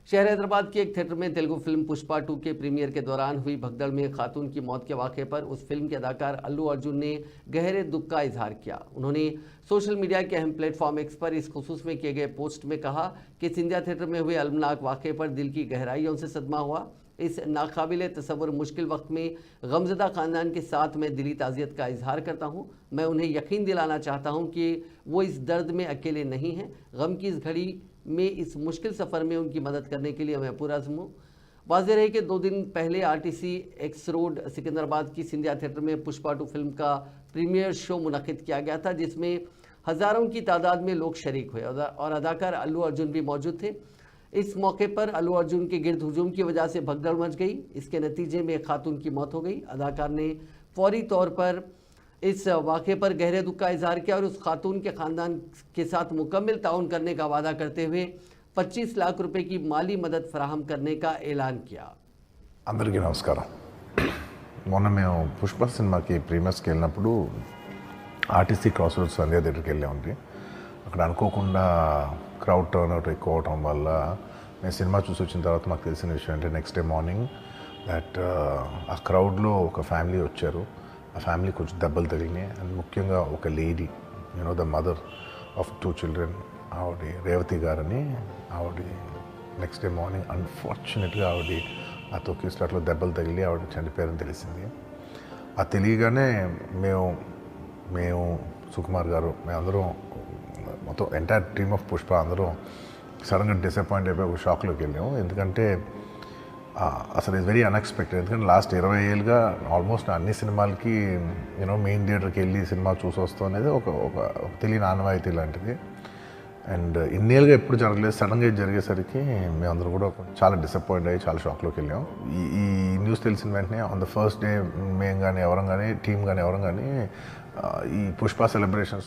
शहर हैदराबाद के एक थिएटर में तेलुगु फिल्म पुष्पा 2 के प्रीमियर के दौरान हुई भगदड़ में खातून की मौत के वाक़े पर उस फिल्म के अदाकार अल्लू अर्जुन ने गहरे दुख का इजहार किया। उन्होंने सोशल मीडिया के अहम प्लेटफॉर्म एक्स पर इस खुसूस में किए गए पोस्ट में कहा कि सिंधिया थिएटर में हुए अलमनाक वाक़े पर दिल की गहराइयों से सदमा हुआ। इस नाकाबिले तसव्वुर मुश्किल वक्त में गमज़दा ख़ानदान के साथ मैं दिली ताज़ियत का इजहार करता हूँ। मैं उन्हें यकीन दिलाना चाहता हूँ कि वो इस दर्द में अकेले नहीं हैं। गम की इस घड़ी में इस मुश्किल सफ़र में उनकी मदद करने के लिए मैं पूरा हूँ। वाज़ेह रहे कि 2 दिन पहले आरटीसी एक्स रोड सिकंदराबाद की सिंधिया थिएटर में पुष्पा 2 फिल्म का प्रीमियर शो मुनक़िद किया गया था, जिसमें हज़ारों की तादाद में लोग शरीक हुए और अदाकार अल्लू अर्जुन भी मौजूद थे। इस मौके पर अल्लू अर्जुन के गिर्द हुजूम की वजह से भगदड़ मच गई। इसके नतीजे में एक खातून की मौत हो गई। अदाकार ने फौरी तौर पर इस वाक़े पर गहरे दुख का इजहार किया और उस खातून के ख़ानदान के साथ मुकम्मल ताउन करने का वादा करते हुए 25 लाख रुपए की माली मदद फराहम करने का ऐलान किया। అందరికీ నమస్కారం. మొన్న మేము పుష్ప సినిమాకి ప్రీమియర్స్కి వెళ్ళినప్పుడు ఆర్టీసీ క్రాస్ రోడ్స్ సంధ్యా థియేటర్కి వెళ్ళామండి. అక్కడ అనుకోకుండా క్రౌడ్ టర్న్అవుట్ ఎక్కువ అవటం వల్ల మేము సినిమా చూసి వచ్చిన తర్వాత మాకు తెలిసిన విషయం అంటే నెక్స్ట్ డే మార్నింగ్ దట్ ఆ క్రౌడ్లో ఒక ఫ్యామిలీ వచ్చారు. ఆ ఫ్యామిలీ కొంచెం దెబ్బలు తగిలినాయి. అండ్ ముఖ్యంగా ఒక lady, the mother of 2 children, ఆవిడ రేవతి గారని, ఆవిడ నెక్స్ట్ డే మార్నింగ్ అన్ఫార్చునేట్గా ఆవిడ ఆ తొక్కిస్టాట్లో దెబ్బలు తగిలి ఆవిడ చనిపోయారని తెలిసింది. ఆ తెలియగానే మేము సుకుమార్ గారు, మేమందరం మొత్తం ఎంటైర్ టీమ్ ఆఫ్ పుష్ప అందరం సడన్గా డిసప్పాయింట్ అయిపోయి ఒక షాక్లోకి వెళ్ళాము. ఎందుకంటే అసలు ఇట్స్ వెరీ అన్ఎక్స్పెక్టెడ్. ఎందుకంటే లాస్ట్ 20 ఏళ్ళుగా ఆల్మోస్ట్ అన్ని సినిమాలకి మెయిన్ థియేటర్కి వెళ్ళి సినిమా చూసి వస్తాం అనేది ఒక తెలియని ఆనవాయితీ లాంటిది. అండ్ ఇన్నేళ్ళుగా ఎప్పుడు జరగలేదు. సడన్గా ఇది జరిగేసరికి మేమందరం కూడా చాలా డిసప్పాయింట్ అయ్యి చాలా షాక్లోకి వెళ్ళాం. ఈ న్యూస్ తెలిసిన వెంటనే ఆన్ ద ఫస్ట్ డే మేము కానీ ఎవరం కానీ టీం కానీ ఎవరం కానీ ఈ పుష్ప సెలబ్రేషన్స్